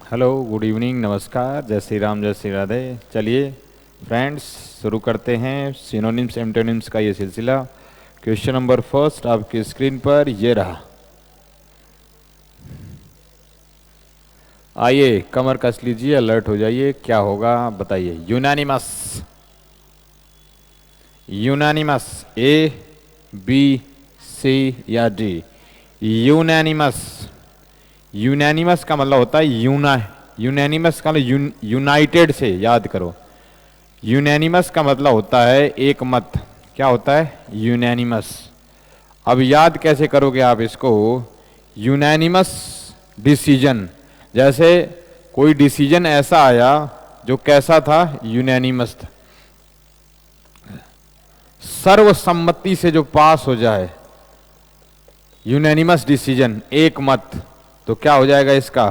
Hello, good evening, नमस्कार, जय श्री राम, जय श्री राधे। चलिए फ्रेंड्स, शुरू करते हैं सिनोनिम्स एंटोनिम्स का ये सिलसिला। क्वेश्चन नंबर फर्स्ट आपकी स्क्रीन पर ये रहा। आइए कमर कस लीजिए, अलर्ट हो जाइए, क्या होगा बताइए। Unanimous, unanimous, A B C या डी। यूनानिमस, यूनानिमस का मतलब होता है यूनानिमस का मतलब यूनाइटेड से, याद करो। यूनानिमस का मतलब होता है एक मत। क्या होता है? यूनानिमस। अब याद कैसे करोगे आप इसको? यूनानिमस डिसीजन, जैसे कोई डिसीजन ऐसा आया जो कैसा था? यूनानिमस था, सर्वसम्मति से जो पास हो जाए, यूनानिमस डिसीजन, एक मत, तो क्या हो जाएगा इसका?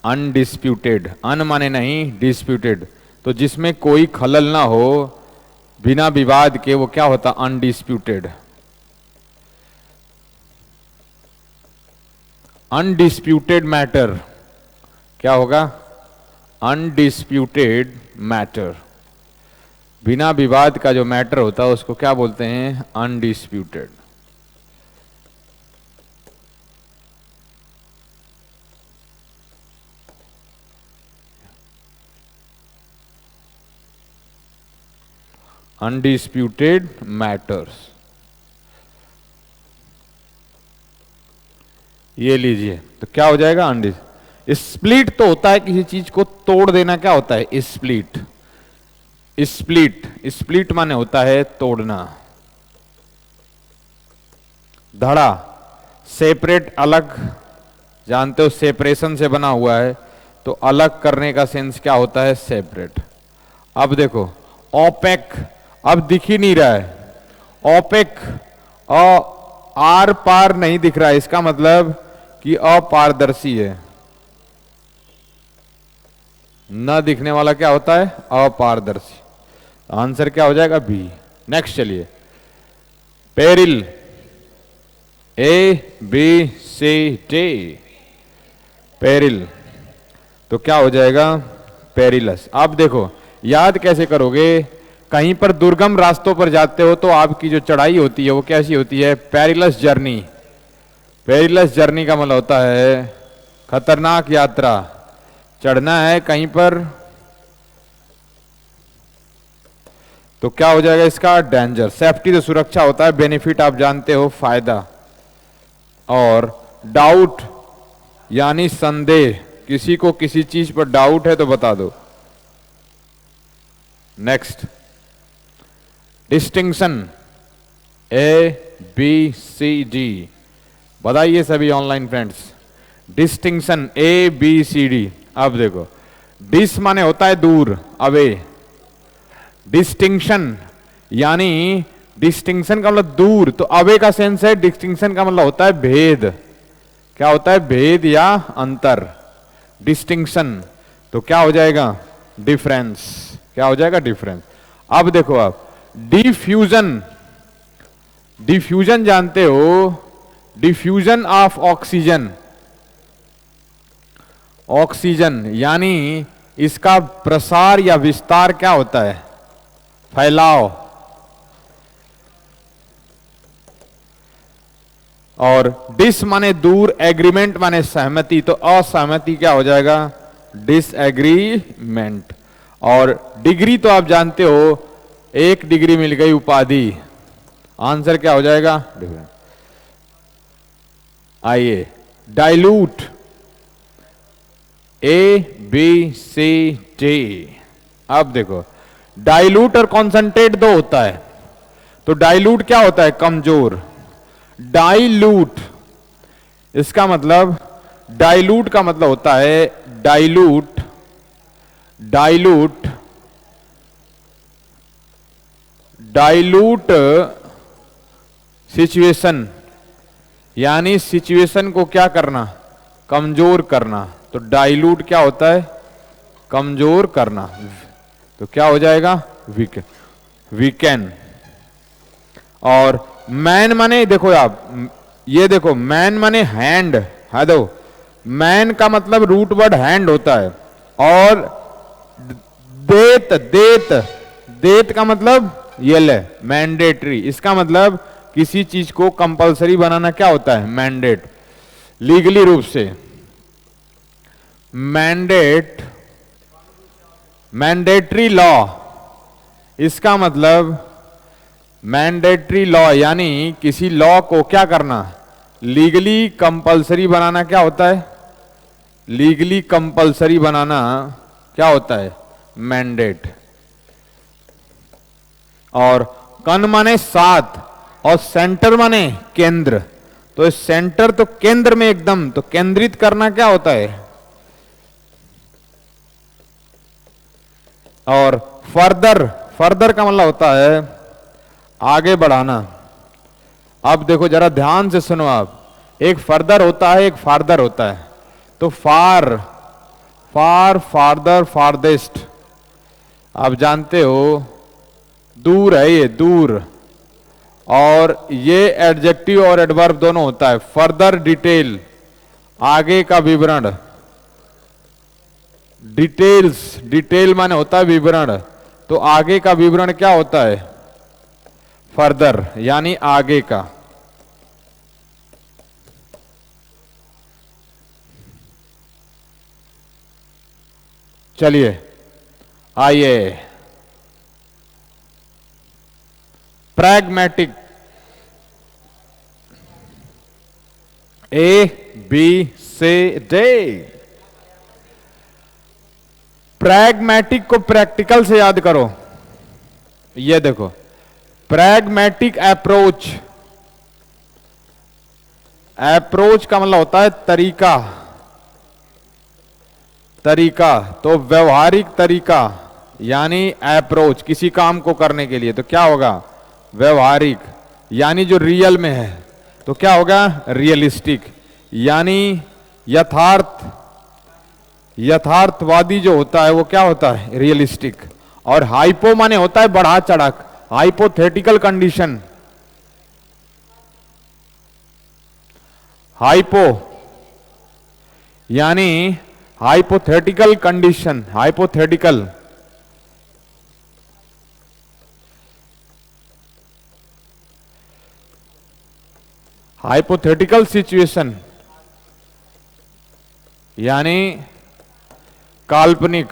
अनडिस्प्यूटेड। अन माने नहीं, डिस्प्यूटेड, तो जिसमें कोई खलल ना हो, बिना विवाद के, वो क्या होता? अनडिस्प्यूटेड। अनडिस्प्यूटेड मैटर क्या होगा? Undisputed matter. बिना विवाद का जो मैटर होता है उसको क्या बोलते हैं? अनडिस्प्यूटेड। Undisputed matters. ये लीजिए, तो क्या हो जाएगा? स्प्लिट तो होता है किसी चीज को तोड़ देना। क्या होता है? स्प्लिट। स्प्लिट, स्प्लिट माने होता है तोड़ना। धड़ा, सेपरेट, अलग, जानते हो सेपरेशन से बना हुआ है, तो अलग करने का सेंस क्या होता है? सेपरेट। अब देखो, ओपेक, अब दिख ही नहीं रहा है। ओपेक, आर पार नहीं दिख रहा है, इसका मतलब कि अपारदर्शी है। न दिखने वाला क्या होता है? अपारदर्शी। आंसर क्या हो जाएगा? बी। नेक्स्ट चलिए, peril, A B C D. Peril, तो क्या हो जाएगा? पेरिलस। अब देखो, याद कैसे करोगे? कहीं पर दुर्गम रास्तों पर जाते हो तो आपकी जो चढ़ाई होती है वो कैसी होती है? Perilous journey. पेरिलस जर्नी का मतलब होता है खतरनाक यात्रा। चढ़ना है कहीं पर, तो क्या हो जाएगा इसका? डेंजर। सेफ्टी तो सुरक्षा होता है, बेनिफिट आप जानते हो, फायदा। और डाउट यानी संदेह, किसी को किसी चीज पर डाउट है तो बता दो। Next, distinction, A B C D. बताइए सभी online friends, distinction A B C D. अब देखो, डिस माने होता है दूर, अवे। डिस्टिंक्शन यानी, डिस्टिंक्शन का मतलब दूर, तो अवे का सेंस है, डिस्टिंक्शन का मतलब होता है भेद। क्या होता है? भेद या अंतर। डिस्टिंक्शन, तो क्या हो जाएगा? डिफरेंस। क्या हो जाएगा? डिफरेंस। अब देखो आप, डिफ्यूजन, डिफ्यूजन जानते हो? Diffusion of oxygen. ऑक्सीजन यानी इसका प्रसार या विस्तार क्या होता है? फैलाव। और डिस माने दूर, एग्रीमेंट माने सहमति, तो असहमति क्या हो जाएगा? डिसएग्रीमेंट। और डिग्री तो आप जानते हो, एक डिग्री मिल गई, उपाधि। आंसर क्या हो जाएगा? डिफरेंट। आइए, dilute, A B C D. अब देखो, डाइल्यूट और कॉन्सेंट्रेट दो होता है, तो डाइल्यूट क्या होता है? कमजोर। डाइल्यूट, इसका मतलब, डाइल्यूट का मतलब होता है डाइल्यूट, डाइल्यूट, डाइल्यूट सिचुएशन, यानी सिचुएशन को क्या करना? कमजोर करना। तो डाइल्यूट क्या होता है? कमजोर करना। तो क्या हो जाएगा? Weaken, weaken. और मैन माने, देखो आप, ये देखो, मैन माने हैंड, है दो, मैन का मतलब रूट वर्ड हैंड होता है, और देत देत देत का मतलब ये ले मैंडेटरी, इसका मतलब किसी चीज को कंपलसरी बनाना क्या होता है, मैंडेट, लीगली रूप से। मैंडेट, मैंडेटरी लॉ, इसका मतलब मैंडेटरी लॉ यानी किसी लॉ को क्या करना, लीगली कंपलसरी बनाना क्या होता है, लीगली कंपलसरी बनाना क्या होता है, मैंडेट। और कन माने साथ और सेंटर माने केंद्र, तो इस सेंटर तो केंद्र में एकदम, तो केंद्रित करना क्या होता है। और फर्दर, फर्दर का मतलब होता है आगे बढ़ाना। अब देखो जरा ध्यान से सुनो आप, एक फर्दर होता है, एक फार्दर होता है। तो फार, फार, फार्दर, फारदेस्ट, आप जानते हो दूर है ये, दूर। और ये एडजेक्टिव और एडवर्ब दोनों होता है। फर्दर डिटेल, आगे का विवरण, डिटेल्स, डिटेल माने होता है विवरण, तो आगे का विवरण क्या होता है, फर्दर यानी आगे का। चलिए आइए, pragmatic, A B C D. Pragmatic को प्रैक्टिकल से याद करो, ये देखो प्रैग्मेटिक अप्रोच, अप्रोच का मतलब होता है तरीका, तरीका, तो व्यवहारिक तरीका यानी अप्रोच किसी काम को करने के लिए, तो क्या होगा व्यवहारिक, यानी जो रियल में है, तो क्या होगा रियलिस्टिक, यानी यथार्थ, यथार्थवादी जो होता है वो क्या होता है रियलिस्टिक। और हाइपो माने होता है बढ़ा चढ़ा, हाइपोथेटिकल कंडीशन, हाइपो यानी hypothetical condition, hypothetical. Hypothetical situation यानी काल्पनिक,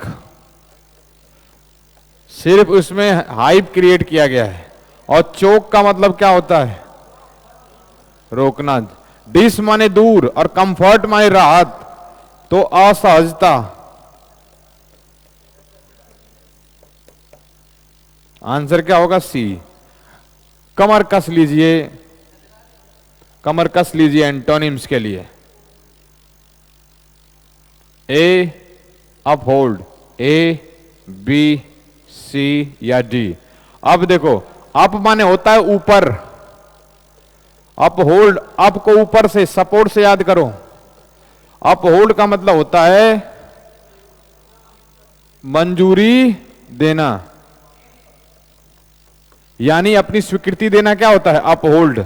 सिर्फ उसमें हाइप क्रिएट किया गया है। और चोक का मतलब क्या होता है रोकना। डिस माने दूर और कंफर्ट माने राहत, तो असहजता। आंसर क्या होगा सी। कमर कस लीजिए, कमर कस लीजिए एंटोनिम्स के लिए। ए अपहोल्ड, ए बी सी या डी। अब देखो अप माने होता है ऊपर, अप होल्ड, अप को ऊपर से सपोर्ट से याद करो। अप होल्ड का मतलब होता है मंजूरी देना, यानी अपनी स्वीकृति देना क्या होता है अप होल्ड।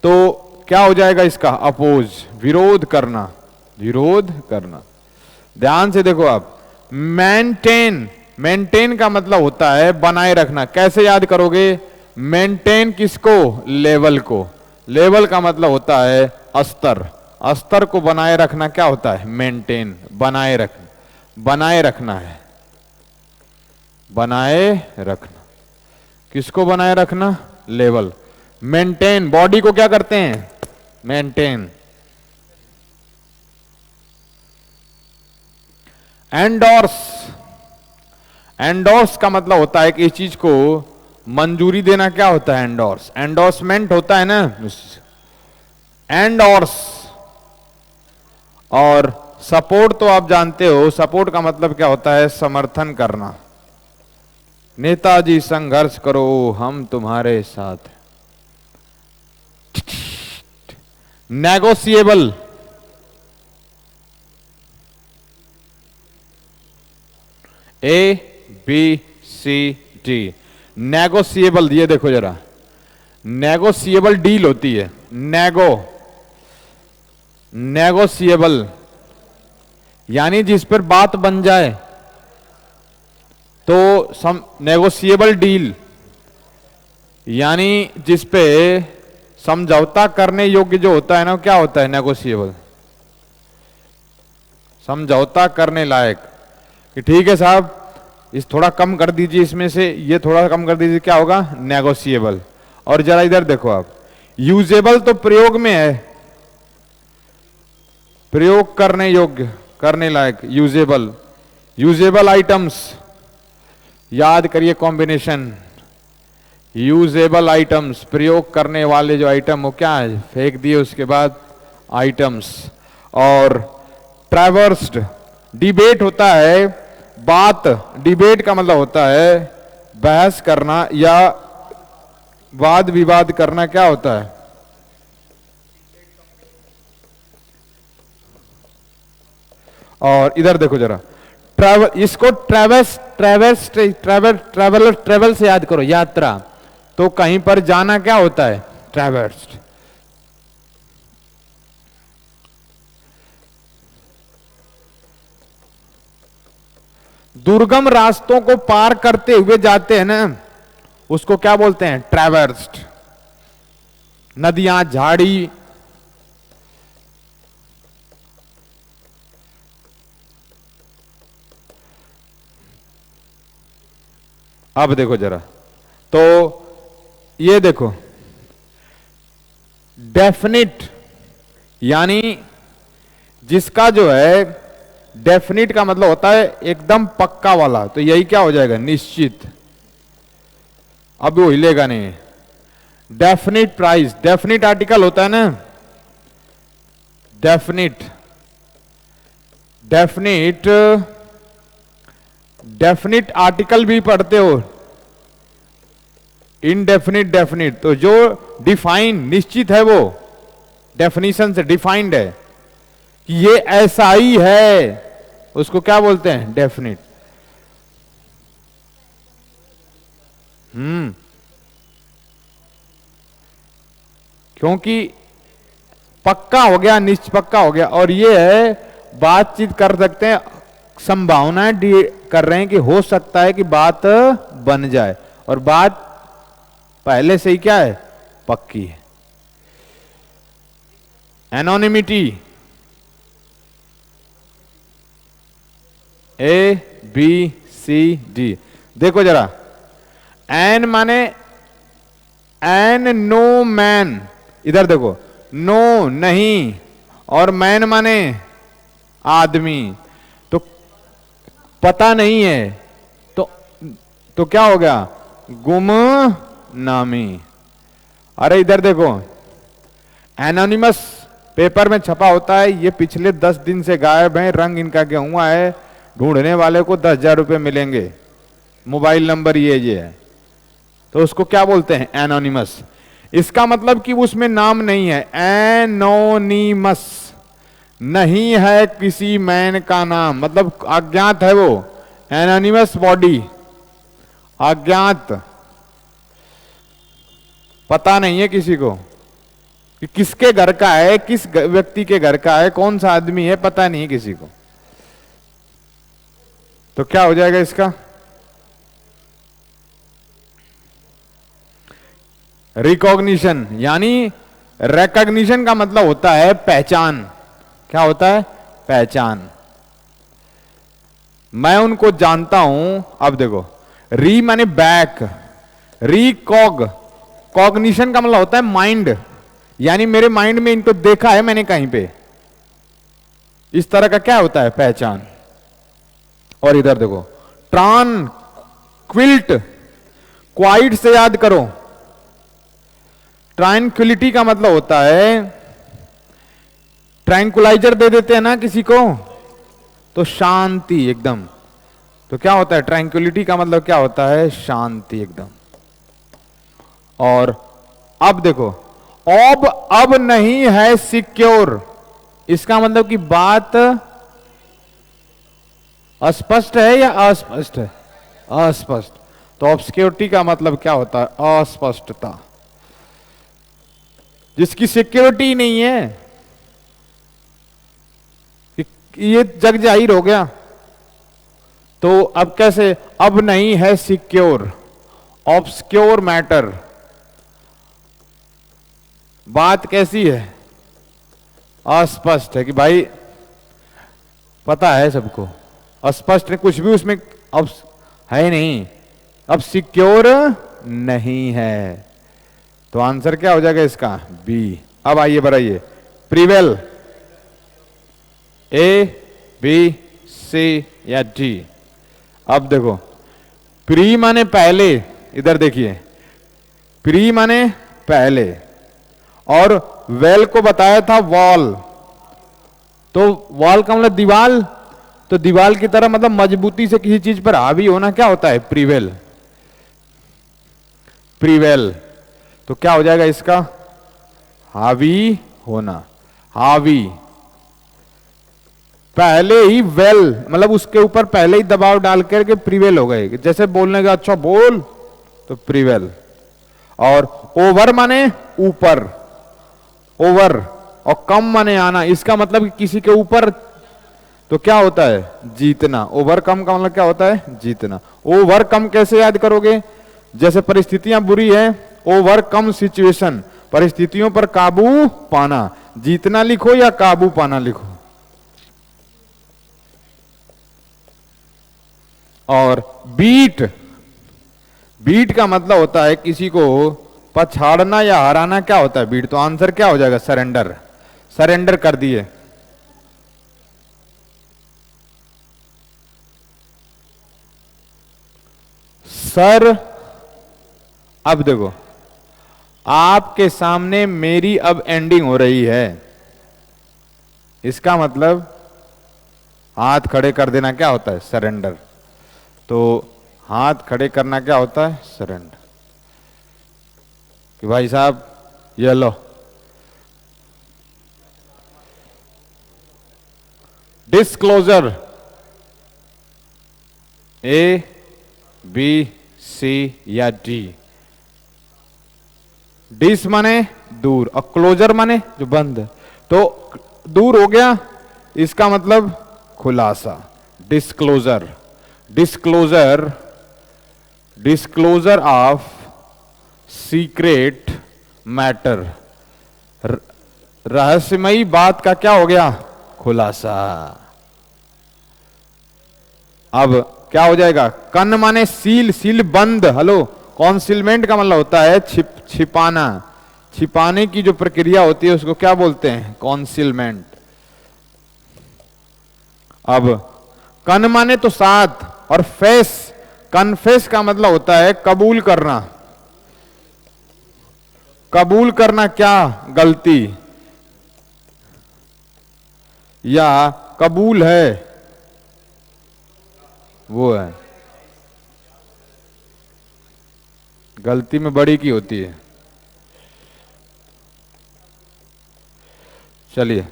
तो क्या हो जाएगा इसका अपोज, विरोध करना, विरोध करना। ध्यान से देखो आप, मेंटेन, मेंटेन का मतलब होता है बनाए रखना। कैसे याद करोगे मेंटेन किसको, लेवल को। लेवल का मतलब होता है स्तर, स्तर को बनाए रखना क्या होता है मेंटेन, बनाए रखना, बनाए रखना है, बनाए रखना। किसको बनाए रखना, लेवल। मेंटेन, बॉडी को क्या करते हैं मेंटेन। एंडोर्स, एंडोर्स का मतलब होता है कि इस चीज को मंजूरी देना क्या होता है एंडोर्स, एंडोर्समेंट होता है ना एंडोर्स। और सपोर्ट तो आप जानते हो, सपोर्ट का मतलब क्या होता है समर्थन करना। नेताजी संघर्ष करो हम तुम्हारे साथ। Negotiable, A B C D. Negotiable, ये देखो जरा, नेगोशिएबल डील होती है, नेगो, नेगोशिएबल यानी जिस पर बात बन जाए, तो सम नेगोशिएबल डील, यानी जिस पे समझौता करने योग्य जो होता है ना, क्या होता है नेगोशिएबल, समझौता करने लायक, कि ठीक है साहब इस थोड़ा कम कर दीजिए, इसमें से ये थोड़ा कम कर दीजिए, क्या होगा नेगोशिएबल। और जरा इधर देखो आप, यूजेबल तो प्रयोग में है, प्रयोग करने योग्य, करने लायक, यूजेबल, यूजेबल आइटम्स, याद करिए कॉम्बिनेशन, यूजेबल आइटम्स, प्रयोग करने वाले जो आइटम हो क्या है, फेंक दिए उसके बाद आइटम्स। और ट्रैवर्स्ड, डिबेट होता है बात, डिबेट का मतलब होता है बहस करना या वाद विवाद करना, क्या होता है, और इधर देखो जरा, ट्रैवल, इसको travels, travels, travel, traveller, travel से याद करो, यात्रा, तो कहीं पर जाना क्या होता है ट्रैवर्स्ड। दुर्गम रास्तों को पार करते हुए जाते हैं ना, उसको क्या बोलते हैं ट्रैवर्स्ड। नदियां, झाड़ी, अब देखो जरा, तो ये देखो डेफिनिट, यानी जिसका जो है डेफिनिट का मतलब होता है एकदम पक्का वाला, तो यही क्या हो जाएगा निश्चित, अब वो हिलेगा नहीं। डेफिनिट प्राइस, डेफिनिट आर्टिकल होता है ना, डेफिनिट, डेफिनिट, डेफिनिट आर्टिकल भी पढ़ते हो, इनडेफिनिट, डेफिनिट, तो जो डिफाइन निश्चित है वो डेफिनेशन से डिफाइंड है कि ये ऐसा ही है, उसको क्या बोलते हैं डेफिनिट। क्योंकि पक्का हो गया, निश्चित पक्का हो गया, और ये है बातचीत कर सकते हैं, संभावनाएं कर रहे हैं कि हो सकता है कि बात बन जाए, और बात पहले से ही क्या है पक्की है। Anonymity, A B C D, देखो जरा, एन माने एन नो मैन, इधर देखो नो नहीं, और मैन माने आदमी, तो पता नहीं है, तो क्या हो गया गुमनामी। अरे इधर देखो, एनोनिमस पेपर में छपा होता है, ये पिछले 10 दिन से गायब है, रंग इनका क्या हुआ है, ढूंढने वाले को 10,000 रुपए मिलेंगे, मोबाइल नंबर ये है, तो उसको क्या बोलते हैं एनोनिमस। इसका मतलब कि उसमें नाम नहीं है, एनोनिमस, नहीं है किसी मैन का नाम, मतलब अज्ञात है वो, एनोनिमस बॉडी, अज्ञात, पता नहीं है किसी को कि किसके घर का है, किस व्यक्ति के घर का है, कौन सा आदमी है, पता नहीं है किसी को, तो क्या हो जाएगा इसका रिकॉग्निशन, यानी रिकॉग्निशन का मतलब होता है पहचान, क्या होता है पहचान, मैं उनको जानता हूं। अब देखो, री माने बैक, रिकॉग, कॉग्निशन का मतलब होता है माइंड, यानी मेरे माइंड में इनको देखा है मैंने कहीं पे, इस तरह का क्या होता है पहचान। और इधर देखो ट्रांक्विल्ट, क्वाइट से याद करो, ट्रांक्विलिटी का मतलब होता है, ट्रैंकुलाइजर दे देते हैं ना किसी को तो शांति एकदम, तो क्या होता है ट्रैंक्विलिटी का मतलब क्या होता है शांति एकदम। और अब देखो, अब नहीं है सिक्योर, इसका मतलब कि बात अस्पष्ट है या अस्पष्ट है, अस्पष्ट, तो ऑब्सक्योरिटी का मतलब क्या होता है अस्पष्टता, जिसकी सिक्योरिटी नहीं है कि ये जग जाहिर हो गया। तो अब कैसे, अब नहीं है सिक्योर, ऑब्सक्योर मैटर। बात कैसी है, अस्पष्ट है कि भाई पता है सबको, अस्पष्ट है, कुछ भी उसमें अब है नहीं, अब सिक्योर नहीं है। तो आंसर क्या हो जाएगा इसका, बी। अब आइए बढ़ाइए, प्रिवेल, ए बी सी या डी। अब देखो, प्री माने पहले, इधर देखिए, प्री माने पहले, और वेल को बताया था वॉल, तो वॉल का मतलब दीवाल, तो दीवाल की तरह मतलब मजबूती से किसी चीज पर हावी होना क्या होता है, प्रिवेल, प्रिवेल। तो क्या हो जाएगा इसका, हावी होना, हावी, पहले ही वेल मतलब उसके ऊपर पहले ही दबाव डाल करके प्रिवेल हो गए, जैसे बोलने का अच्छा बोल तो प्रिवेल। और ओवर माने ऊपर, ओवर, और कम माने आना, इसका मतलब कि किसी के ऊपर, तो क्या होता है, जीतना। ओवरकम का मतलब क्या होता है, जीतना। ओवरकम कैसे याद करोगे, जैसे परिस्थितियां बुरी हैं, ओवरकम सिचुएशन, परिस्थितियों पर काबू पाना। जीतना लिखो या काबू पाना लिखो। और बीट, बीट का मतलब होता है किसी को पछाड़ना या हराना, क्या होता है बीट। तो आंसर क्या हो जाएगा, सरेंडर, सरेंडर कर दिए। सर, अब देखो आपके सामने मेरी अब एंडिंग हो रही है, इसका मतलब हाथ खड़े कर देना क्या होता है, सरेंडर। तो हाथ खड़े करना क्या होता है, सरेंडर, कि भाई साहब ये लो, डिस्क्लोजर, ए बी सी या डी। डिस माने दूर और क्लोजर माने जो बंद, तो दूर हो गया, इसका मतलब खुलासा, disclosure, disclosure, disclosure of secret matter, रहस्यमयी बात का क्या हो गया, खुलासा। अब क्या हो जाएगा, कन माने सील, सील बंद, हेलो, कॉन्सिलमेंट का मतलब होता है छिपाना, छिपाने की जो प्रक्रिया होती है उसको क्या बोलते हैं, कॉन्सिलमेंट। अब कन माने तो साथ, और फेस, कन्फेस का मतलब होता है कबूल करना, कबूल करना क्या, गलती, या कबूल है वो है, गलती में बड़ी की होती है। चलिए,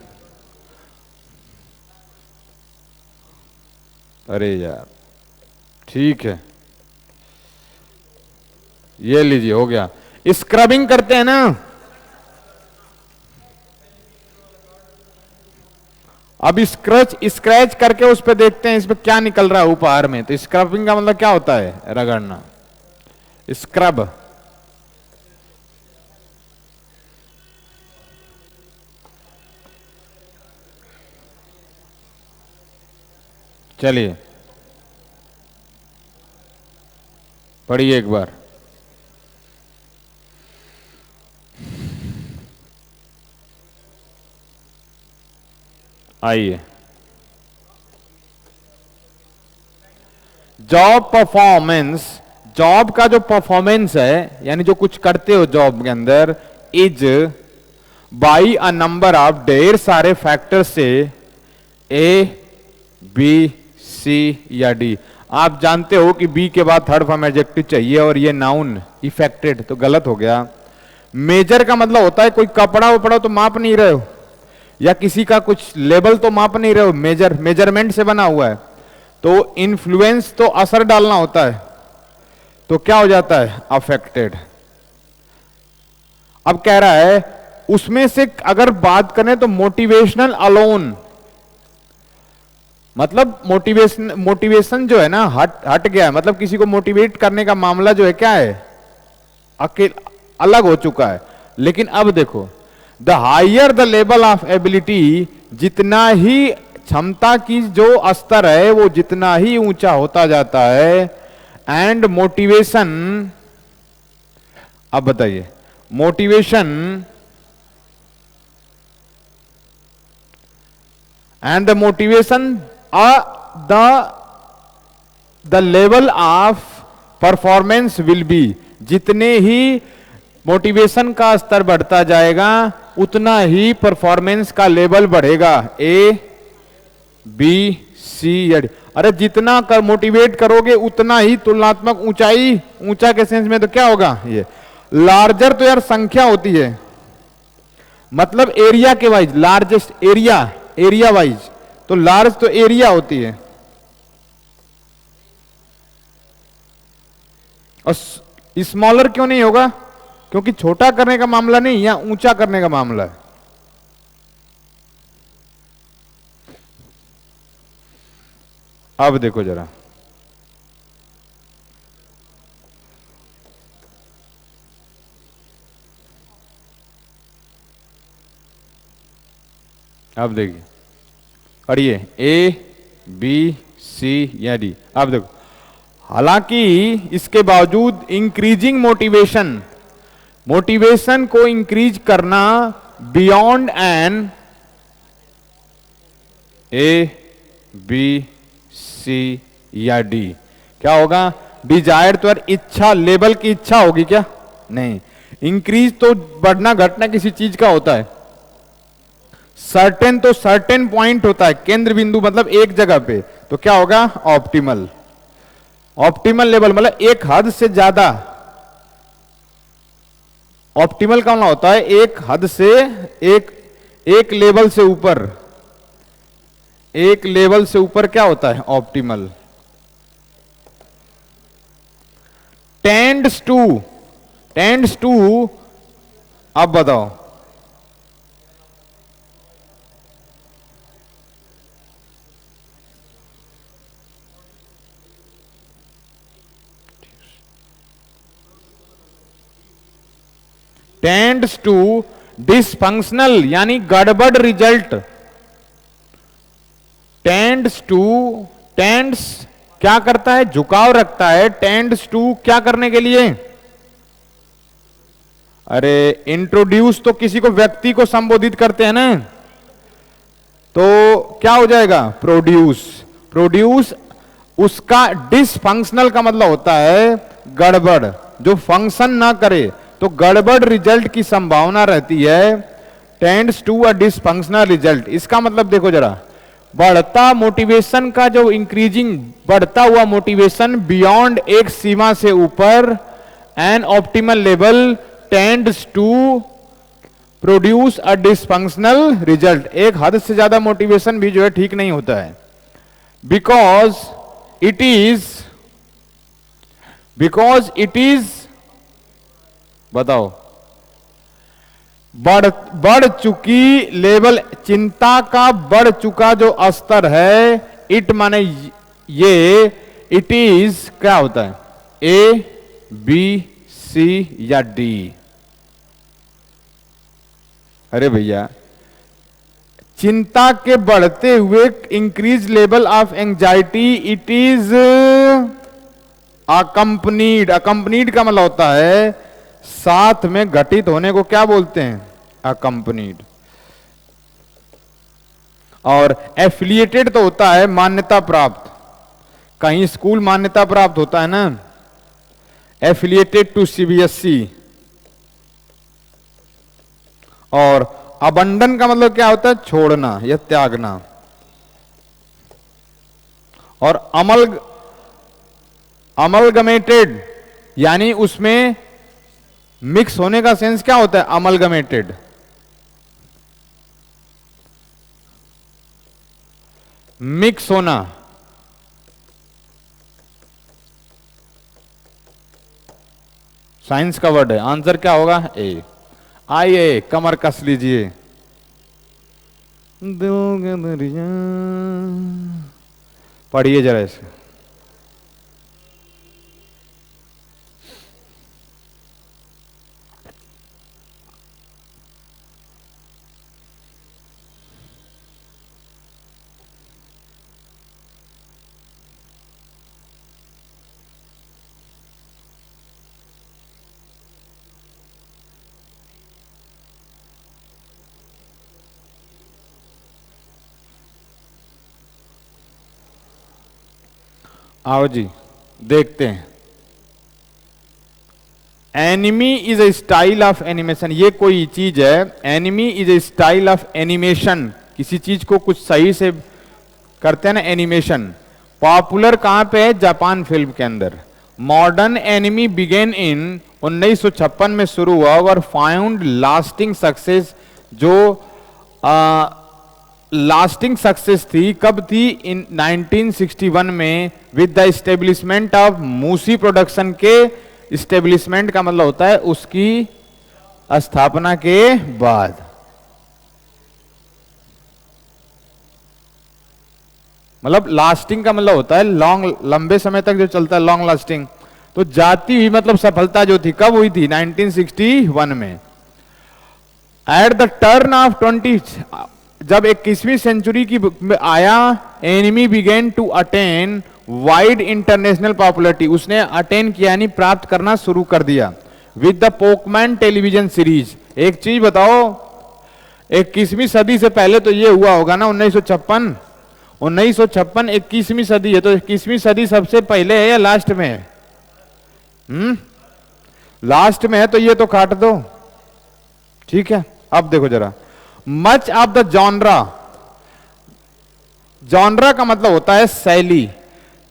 अरे यार ठीक है, ये लीजिए हो गया। स्क्रबिंग करते हैं ना, अब स्क्रच, स्क्रैच करके उस पे देखते हैं इस पे क्या निकल रहा है उपहार में। तो स्क्रबिंग का मतलब क्या होता है, रगड़ना, स्क्रब। चलिए पढ़िए एक बार, आइए। जॉब परफॉर्मेंस, जॉब का जो परफॉर्मेंस है यानी जो कुछ करते हो जॉब के अंदर, is by a number of, ढेर सारे फैक्टर से, ए बी सी या डी। आप जानते हो कि बी के बाद थर्ड फॉर्म एडजेक्टिव चाहिए और ये नाउन इफेक्टेड, तो गलत हो गया। मेजर का मतलब होता है कोई कपड़ा वपड़ा तो माप नहीं रहे हो, या किसी का कुछ लेवल तो माप नहीं रहे हो, मेजर, मेजरमेंट से बना हुआ है। तो इन्फ्लुएंस तो असर डालना होता है, तो क्या हो जाता है, अफेक्टेड। अब कह रहा है उसमें से अगर बात करें तो मोटिवेशनल अलोन, मतलब मोटिवेशन, मोटिवेशन जो है ना हट हट गया है, मतलब किसी को मोटिवेट करने का मामला जो है क्या है, अलग हो चुका है। लेकिन अब देखो, the higher the level of ability, जितना ही क्षमता की जो स्तर है वो जितना ही ऊंचा होता जाता है, एंड मोटिवेशन, अब बताइए, motivation and the motivation the level of performance will be, जितने ही मोटिवेशन का स्तर बढ़ता जाएगा उतना ही परफॉर्मेंस का लेवल बढ़ेगा, ए बी सी या डी। अरे जितना कर मोटिवेट करोगे उतना ही तुलनात्मक ऊंचाई, ऊंचा के सेंस में तो क्या होगा, ये लार्जर तो यार संख्या होती है, मतलब एरिया के wise, largest area, area wise तो लार्ज तो एरिया होती है, और स्मॉलर क्यों नहीं होगा, क्योंकि छोटा करने का मामला नहीं, या ऊंचा करने का मामला है। अब देखो जरा, अब देखिए, पढ़िए, ए बी सी या डी। अब देखो, हालांकि इसके बावजूद इंक्रीजिंग मोटिवेशन, मोटिवेशन को इंक्रीज करना beyond an A B C या डी क्या होगा, डिजायर तो यार इच्छा, लेवल की इच्छा होगी क्या, नहीं, इंक्रीज तो बढ़ना घटना किसी चीज का होता है, सर्टेन तो सर्टेन पॉइंट होता है, केंद्र बिंदु मतलब एक जगह पे, तो क्या होगा ऑप्टिमल, ऑप्टिमल लेवल मतलब एक हद से ज्यादा, ऑप्टिमल का मतलब होता है एक हद से, एक लेवल से ऊपर, एक लेवल से ऊपर क्या होता है ऑप्टिमल। टेंड्स टू, अब बताओ, टेंड्स टू डिसफंक्शनल यानी गड़बड़ रिजल्ट, टेंड्स टू, टेंड्स क्या करता है, झुकाव रखता है, टेंड्स टू क्या करने के लिए, अरे इंट्रोड्यूस तो किसी को, व्यक्ति को संबोधित करते हैं ना, तो क्या हो जाएगा प्रोड्यूस, प्रोड्यूस, उसका डिसफंक्शनल का मतलब होता है गड़बड़, जो फंक्शन ना करे तो गड़बड़ रिजल्ट की संभावना रहती है, tends to a dysfunctional result. इसका मतलब देखो जरा, बढ़ता मोटिवेशन का जो इंक्रीजिंग, बढ़ता हुआ मोटिवेशन बियॉन्ड एक सीमा से ऊपर, an optimal level tends to produce a dysfunctional result, एक हद से ज्यादा मोटिवेशन भी जो है ठीक नहीं होता है, बिकॉज इट इज बताओ, बढ़ चुकी लेवल, चिंता का बढ़ चुका जो स्तर है, इट माने ये, इट इज क्या होता है, ए बी सी या डी। अरे भैया, चिंता के बढ़ते हुए increase level of anxiety, it is accompanied, accompanied का मतलब होता है साथ में घटित होने को क्या बोलते हैं, अकंपनीड। और एफिलिएटेड तो होता है मान्यता प्राप्त, कहीं स्कूल मान्यता प्राप्त होता है ना, एफिलिएटेड टू सीबीएसई। और अबंडन का मतलब क्या होता है, छोड़ना या त्यागना। और अमलगमेटेड यानी उसमें मिक्स होने का सेंस क्या होता है, अमलगमेटेड, मिक्स होना। साइंस का वर्ड है, आंसर क्या होगा ए। आइए कमर कस लीजिए, पढ़िए जरा इसे। आओ जी देखते हैं। Enemy is a style of animation, ये कोई चीज है। Enemy is a style of animation, किसी चीज को कुछ सही से करते हैं ना एनिमेशन। पॉपुलर कहां पे है? जापान फिल्म के अंदर। मॉडर्न एनिमी बिगेन इन 1956 में शुरू हुआ और फाउंड लास्टिंग सक्सेस। जो लास्टिंग सक्सेस थी कब थी? इन 1961 में with the establishment of Musi production के। एस्टेब्लिशमेंट का मतलब होता है उसकी स्थापना के बाद। मतलब लास्टिंग का मतलब होता है लॉन्ग, लंबे समय तक जो चलता है, लॉन्ग लास्टिंग। तो जाती हुई मतलब सफलता जो थी कब हुई थी? 1961 में। एट द टर्न ऑफ 20, जब 21वीं सेंचुरी की आया, anime began to attain wide international popularity, उसने अटेन किया यानी प्राप्त करना शुरू कर दिया with the Pokemon television series. एक चीज बताओ, 21वीं सदी से पहले तो ये हुआ होगा ना 1956। 1956 21वीं सदी है, तो 21वीं सदी सबसे पहले है या लास्ट में है? लास्ट में है, तो ये तो काट दो। ठीक है, अब देखो जरा। Much of the genre, genre का मतलब होता है शैली।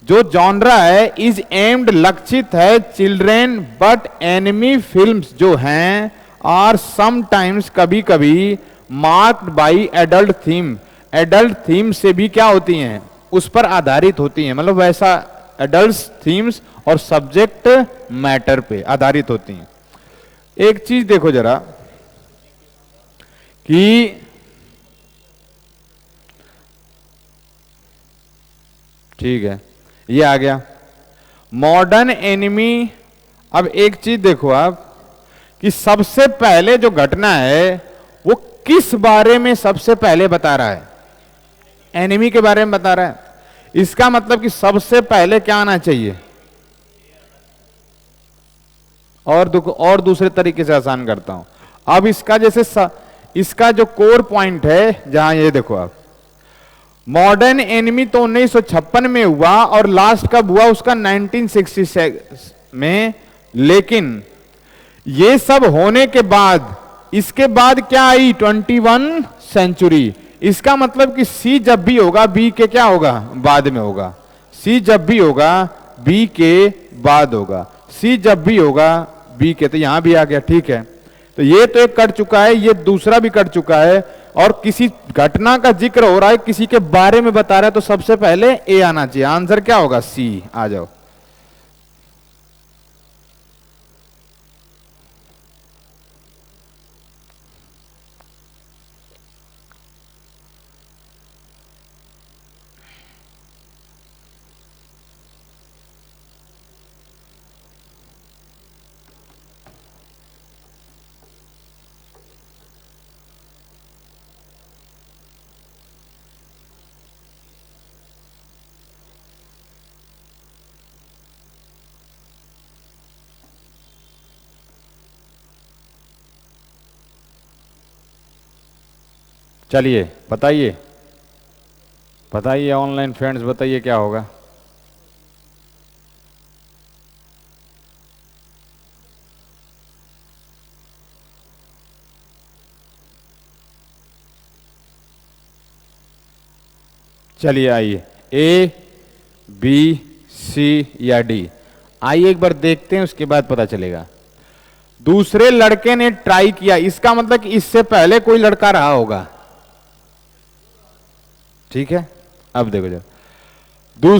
जो जॉनरा है इज एम्ड, लक्षित है चिल्ड्रेन, बट एनिमी फिल्म्स जो हैं आर समटाइम्स, कभी कभी marked by adult theme. Adult theme से भी क्या होती हैं? उस पर आधारित होती हैं। मतलब वैसा एडल्ट थीम्स और सब्जेक्ट मैटर पे आधारित होती हैं। एक चीज देखो जरा कि ठीक है, ये आ गया मॉडर्न एनिमी। अब एक चीज देखो आप कि सबसे पहले जो घटना है वो किस बारे में सबसे पहले बता रहा है? एनिमी के बारे में बता रहा है। इसका मतलब कि सबसे पहले क्या आना चाहिए? और दूसरे तरीके से आसान करता हूं। अब इसका जैसे इसका जो कोर पॉइंट है, जहां ये देखो आप, मॉडर्न एनिमी तो 1956 में हुआ और लास्ट कब हुआ उसका? 1966 में। लेकिन ये सब होने के बाद इसके बाद क्या आई? 21 सेंचुरी। इसका मतलब कि सी जब भी होगा बी के क्या होगा? बाद में होगा। सी जब भी होगा बी के बाद होगा। सी जब भी होगा बी के, तो यहां भी आ गया। ठीक है, तो ये तो एक कट चुका है, ये दूसरा भी कट चुका है। और किसी घटना का जिक्र हो रहा है, किसी के बारे में बता रहा है, तो सबसे पहले ए आना चाहिए। आंसर क्या होगा? सी। आ जाओ। चलिए बताइए, बताइए ऑनलाइन फ्रेंड्स, बताइए क्या होगा? चलिए आइए, ए बी सी या डी, आइए एक बार देखते हैं, उसके बाद पता चलेगा। दूसरे लड़के ने ट्राई किया, इसका मतलब कि इससे पहले कोई लड़का रहा होगा। ठीक है, अब देखो जरा।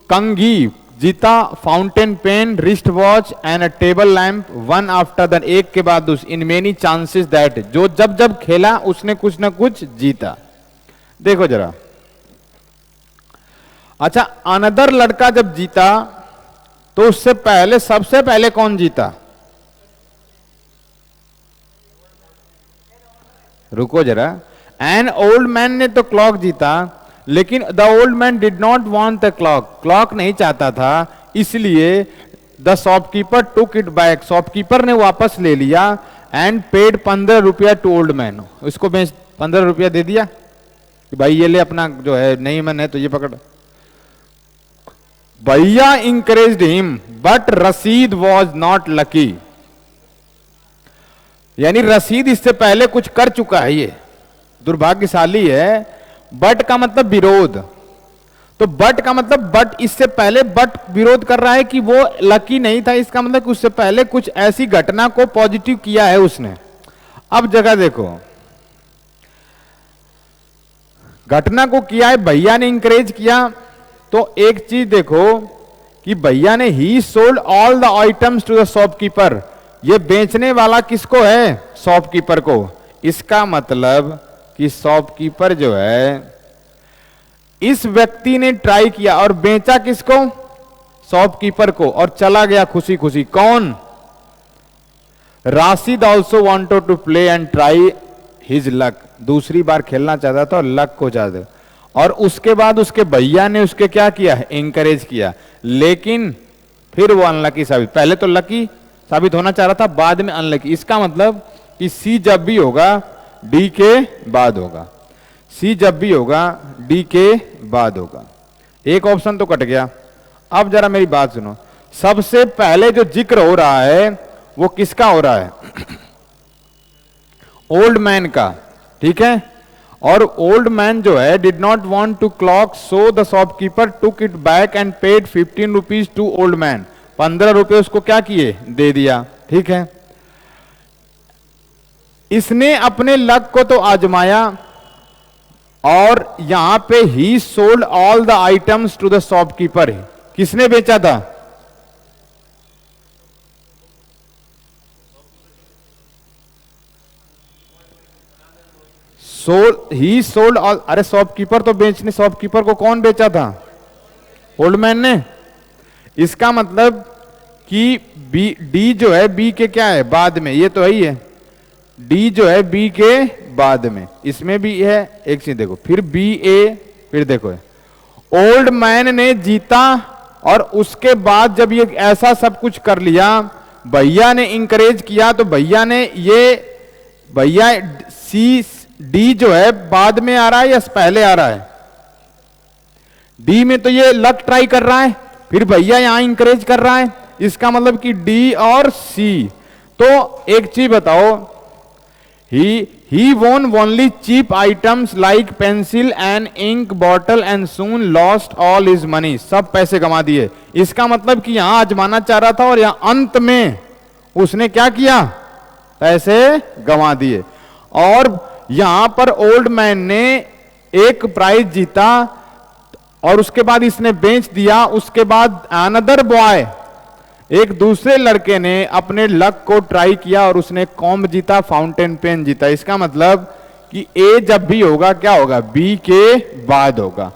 कंगी जीता fountain pen, wrist watch and a table lamp one after the, एक के बाद दूसरे, इन मेनी चांसेस दैट, जो जब जब खेला उसने कुछ ना कुछ जीता। देखो जरा, अच्छा, अनदर लड़का जब जीता तो उससे पहले, सबसे पहले कौन जीता? रुको जरा। एन ओल्ड मैन ने तो क्लॉक जीता, लेकिन the old man did not want the clock, clock नहीं चाहता था, इसलिए the shopkeeper took it back, shopkeeper ने वापस ले लिया एंड पेड 15 रुपया टू ओल्ड मैन, उसको बेच 15 रुपया दे दिया कि भाई ये ले अपना जो है, नहीं मन है तो ये पकड़। भैया इंकरेज्ड हिम बट रसीद वॉज नॉट लकी, यानी रसीद इससे पहले कुछ कर चुका है, ये दुर्भाग्यशाली है। बट का मतलब विरोध, तो बट का मतलब बट इससे पहले, बट विरोध कर रहा है कि वो लकी नहीं था, इसका मतलब कि उससे पहले कुछ ऐसी घटना को पॉजिटिव किया है उसने। अब जगह देखो, घटना को किया है, भैया ने इंकरेज किया, तो एक चीज देखो कि भैया ने he sold all the items to the shopkeeper, ये बेचने वाला किसको है? शॉपकीपर को। इसका मतलब कि शॉपकीपर जो है, इस व्यक्ति ने ट्राई किया और बेचा किसको? शॉपकीपर को, और चला गया खुशी खुशी। कौन? Rashid also wanted to play and try his luck, दूसरी बार खेलना चाहता था और लक को चाहता, और उसके बाद उसके भैया ने उसके क्या किया? इंकरेज किया, लेकिन फिर वो अनलकी साबित, पहले तो लकी साबित होना चाह रहा था, बाद में अनलकी। इसका मतलब कि सी जब भी होगा डी के बाद होगा, सी जब भी होगा डी के बाद होगा। एक ऑप्शन तो कट गया। अब जरा मेरी बात सुनो, सबसे पहले जो जिक्र हो रहा है वो किसका हो रहा है? ओल्ड मैन का, ठीक है। और ओल्ड मैन जो है did not want to clock, so the shopkeeper took it back and paid 15 rupees to old man, 15 रुपए उसको क्या किए? दे दिया, ठीक है। इसने अपने लक को तो आजमाया, और यहां पे he sold all the items to the shopkeeper, किसने बेचा था? ही सोल्ड ऑल, अरे शॉपकीपर तो बेचने, शॉपकीपर को कौन बेचा था? ओल्ड मैन ने। इसका मतलब कि बी, डी जो है बी के क्या है? बाद में, ये तो है ही है, डी जो है बी के बाद में, इसमें भी है। एक चीज देखो, फिर बी ए, फिर देखो ओल्ड मैन ने जीता, और उसके बाद जब ये ऐसा सब कुछ कर लिया, भैया ने इंकरेज किया, तो भैया ने ये, भैया सी, डी जो है बाद में आ रहा है या पहले आ रहा है? डी में तो ये लक ट्राई कर रहा है, फिर भैया यहां इंकरेज कर रहा है, इसका मतलब कि डी और सी। तो एक चीज बताओ, he won only cheap items like pencil and ink bottle and soon lost all his money, सब पैसे गंवा दिए। इसका मतलब कि यहां आजमाना चाह रहा था और यहां अंत में उसने क्या किया? पैसे गंवा दिए। और यहां पर ओल्ड मैन ने एक प्राइज जीता और उसके बाद इसने बेच दिया, उसके बाद अनदर बॉय, एक दूसरे लड़के ने अपने लक को ट्राई किया और उसने कॉम्ब जीता, फाउंटेन पेन जीता। इसका मतलब कि ए जब भी होगा क्या होगा? बी के बाद होगा।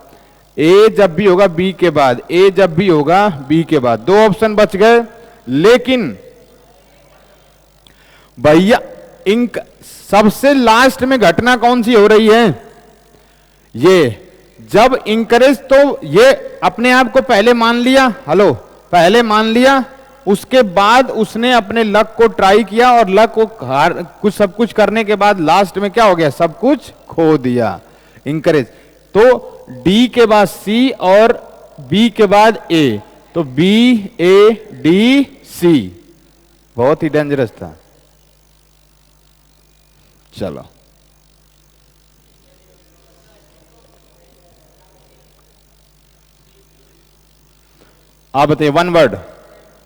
ए जब भी होगा बी के बाद, ए जब भी होगा बी के बाद। दो ऑप्शन बच गए, लेकिन भैया इंक सबसे लास्ट में घटना कौन सी हो रही है? ये जब इंकरेज, तो ये अपने आप को पहले मान लिया, हेलो, पहले मान लिया, उसके बाद उसने अपने लक को ट्राई किया और लक को कुछ सब कुछ करने के बाद लास्ट में क्या हो गया? सब कुछ खो दिया, इंकरेज। तो डी के बाद सी और बी के बाद ए, तो बी ए डी सी, बहुत ही डेंजरस था। चलो आप बताइए, one word,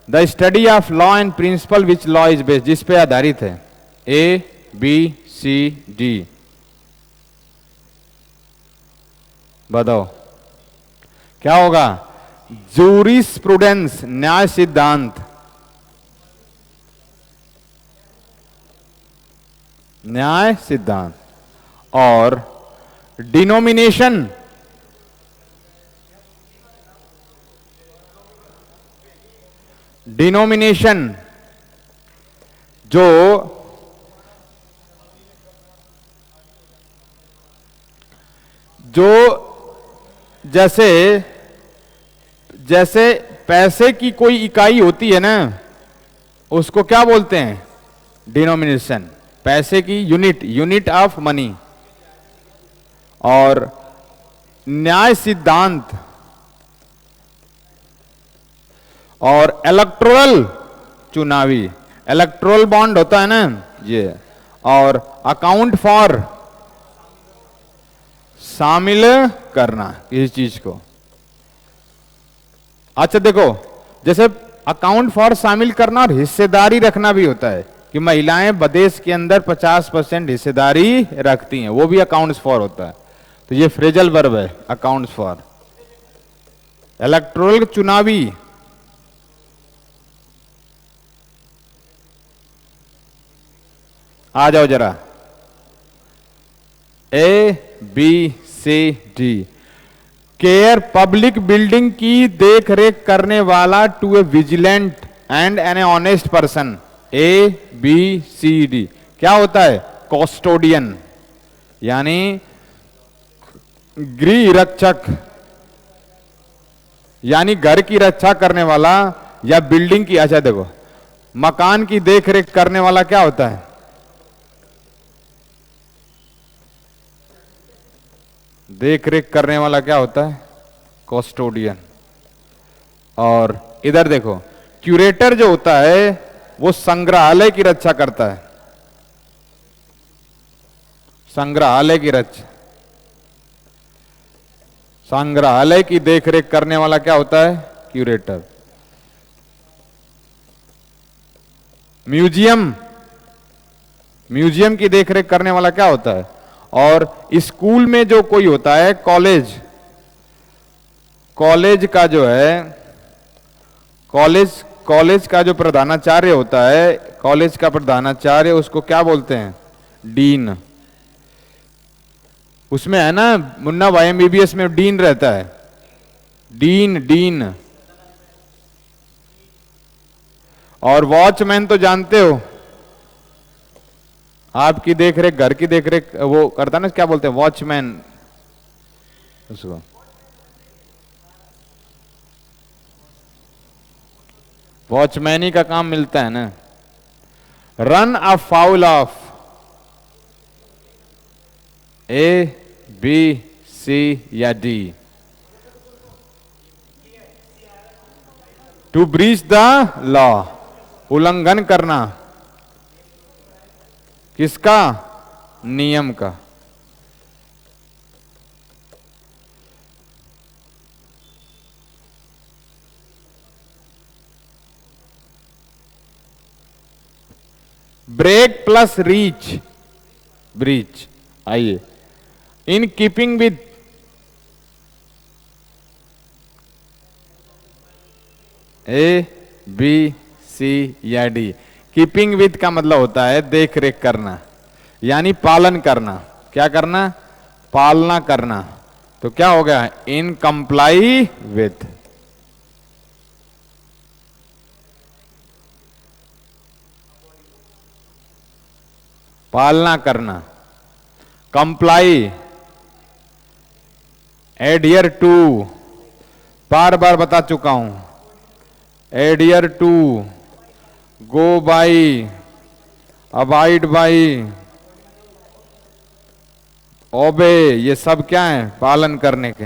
the study of law and principal which law is based, जिस पे आधारित है? ए बी सी डी, बताओ क्या होगा? जूरिस्प्रूडेंस, न्याय सिद्धांत, न्याय सिद्धांत। और डिनोमिनेशन, डिनोमिनेशन जो जो जैसे जैसे पैसे की कोई इकाई होती है ना, उसको क्या बोलते हैं? डिनोमिनेशन। पैसे की यूनिट, यूनिट ऑफ मनी। और न्याय सिद्धांत और इलेक्टोरल, चुनावी, इलेक्टोरल बॉन्ड होता है ना ये, और अकाउंट फॉर, शामिल करना किसी चीज को। अच्छा देखो, जैसे अकाउंट फॉर शामिल करना और हिस्सेदारी रखना भी होता है कि महिलाएं विदेश के अंदर 50% हिस्सेदारी रखती हैं, वो भी अकाउंट्स फॉर होता है। तो ये फ्रेजल वर्ब है, अकाउंट्स फॉर। इलेक्टोरल, चुनावी, आ जाओ जरा, A B C D. Care, public building की देख रेख करने वाला, to a vigilant and an honest person. A B C D क्या होता है? कस्टोडियन, यानी गृह रक्षक, यानी घर की रक्षा करने वाला या बिल्डिंग की। अच्छा देखो, मकान की देख रेख करने वाला क्या होता है? देख रेख करने वाला क्या होता है? कस्टोडियन। और इधर देखो, क्यूरेटर जो होता है वो संग्रहालय की रक्षा करता है, संग्रहालय की रक्षा। संग्रहालय की देखरेख करने वाला क्या होता है? क्यूरेटर। म्यूजियम, म्यूजियम की देखरेख करने वाला क्या होता है? और स्कूल में जो कोई होता है, कॉलेज, कॉलेज का जो है, कॉलेज का जो प्रधानाचार्य होता है, कॉलेज का प्रधानाचार्य, उसको क्या बोलते हैं? डीन। उसमें है ना मुन्ना भाई एमबीबीएस में डीन रहता है, डीन, डीन। और वॉचमैन तो जानते हो, आपकी देखरेख, घर की देखरेख वो करता है ना, क्या बोलते हैं? वॉचमैन उसको। वॉचमैन ही का काम मिलता है ना। Run a foul of, A B C या D. To breach the law, उल्लंघन करना, किसका? नियम का। Break plus reach, breach. आइए, in keeping with, A B C या डी। कीपिंग विद का मतलब होता है देख रेख करना, यानी पालन करना। क्या करना? पालना करना। तो क्या हो गया? In comply with. पालना करना, कंप्लाई, एडियर टू, बार बार बता चुका हूं, adhere to, go by, abide by, obey, ये सब क्या है? पालन करने के।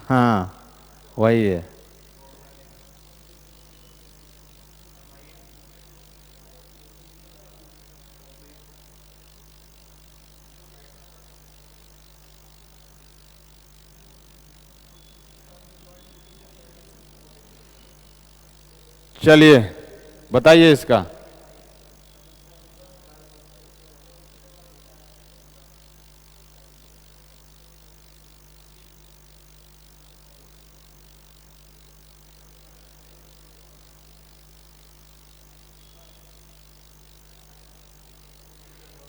हाँ वही है। चलिए बताइए इसका।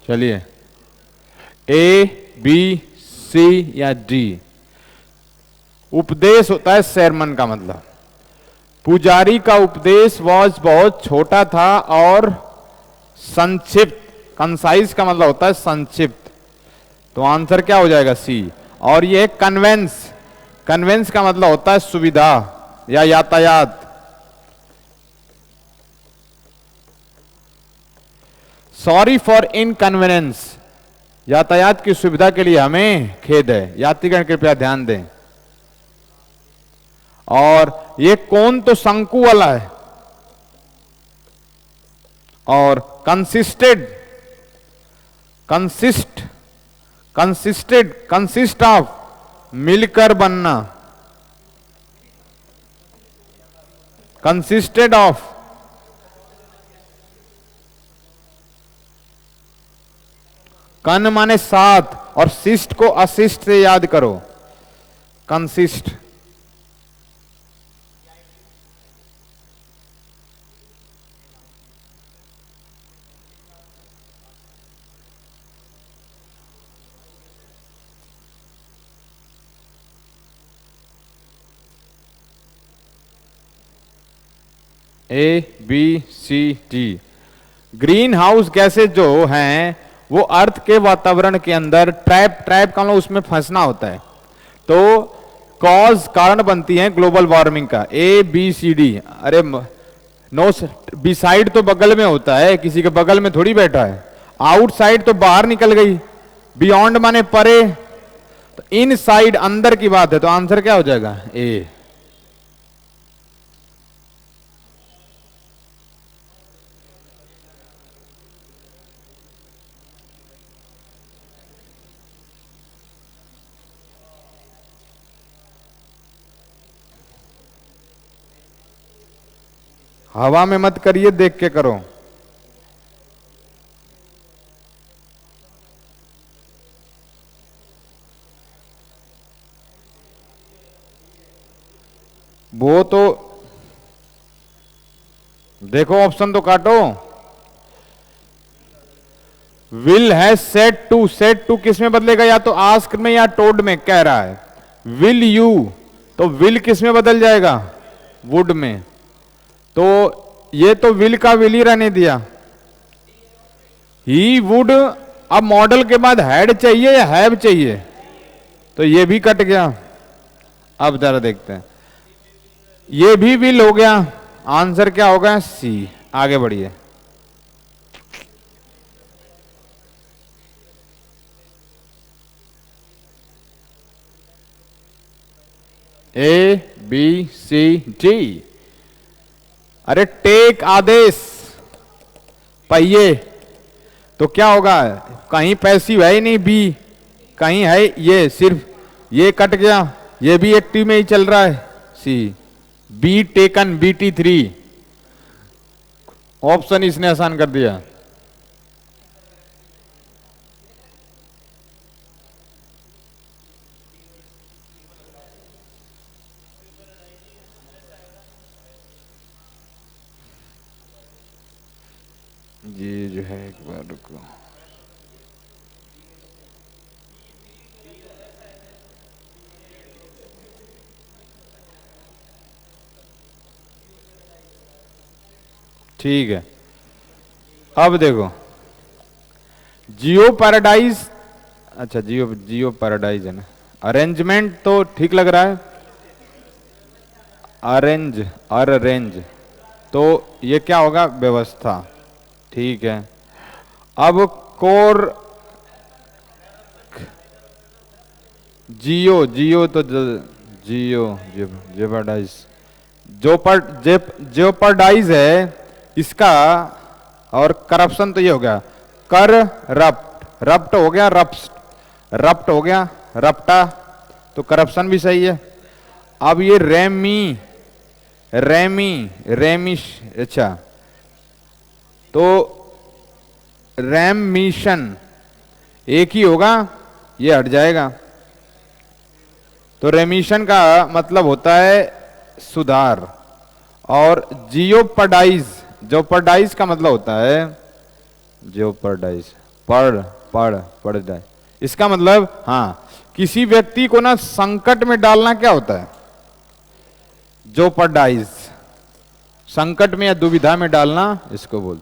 चलिए, ए बी सी या डी। उपदेश होता है, sermon का मतलब। पुजारी का उपदेश वॉज बहुत छोटा था और संक्षिप्त। कंसाइज का मतलब होता है संक्षिप्त, तो आंसर क्या हो जाएगा? सी। और ये कन्वेंस, कन्वेंस का मतलब होता है सुविधा या यातायात। सॉरी फॉर इनकन्वीनियंस, यातायात की सुविधा के लिए हमें खेद है, यात्रीगण कृपया ध्यान दें। और ये कौन तो शंकु वाला है। और कंसिस्टेड, कंसिस्ट ऑफ, मिलकर बनना, कंसिस्टेड ऑफ। कन माने साथ, और शिष्ट को अशिष्ट से याद करो, consist. A B C D. Green house gases जो हैं वो अर्थ के वातावरण के अंदर ट्रैप का मतलब उसमें फंसना होता है, तो कॉज कारण बनती है ग्लोबल वार्मिंग का। A B C D. अरे नो, बिसाइड तो बगल में होता है, किसी के बगल में थोड़ी बैठा है। आउटसाइड तो बाहर निकल गई, बियॉन्ड माने परे, तो इन साइड अंदर की बात है, तो आंसर क्या हो जाएगा? ए। हवा में मत करिए, देख के करो। वो तो देखो, ऑप्शन तो काटो। विल है सेट टू, सेट टू किस में बदलेगा? या तो आस्क में या टोड में कह रहा है। विल यू, तो विल किस में बदल जाएगा? वुड में। तो ये तो विल का विल ही रहने दिया। ही वुड, अब मॉडल के बाद हैड चाहिए या हैव चाहिए? तो ये भी कट गया। अब जरा देखते हैं, ये भी विल हो गया, आंसर क्या होगा? सी। आगे बढ़िए। A B C D. अरे टेक आदेश, पहिए, तो क्या होगा? कहीं पैसिव है ही नहीं, बी कहीं है, ये सिर्फ ये कट गया, ये भी एक्टिव में ही चल रहा है, सी। Be taken, BT3। ऑप्शन इसने आसान कर दिया। ये जो है, एक बार रुको। ठीक है, अब देखो जियो पैराडाइज। अच्छा, जियो पैराडाइज है ना। अरेंजमेंट तो ठीक लग रहा है, अरेंज, तो ये क्या होगा? व्यवस्था। ठीक है, अब कोर, जियो तो जियो, जेपर्डाइज, जेपर्डाइज है इसका। और करप्शन तो ये हो गया, कर रप्ट, रप्ट हो गया, रप्ट हो गया, रप्टा, तो करप्शन भी सही है। अब ये रेमिश, अच्छा, तो रैमिशन एक ही होगा, ये हट जाएगा। तो रेमिशन का मतलब होता है सुधार। और जोपर्डाइज का मतलब होता है, जोपर्डाइज, पढ़ जाए, इसका मतलब, हाँ, किसी व्यक्ति को ना संकट में डालना क्या होता है? जोपर्डाइज। संकट में या दुविधा में डालना इसको बोल।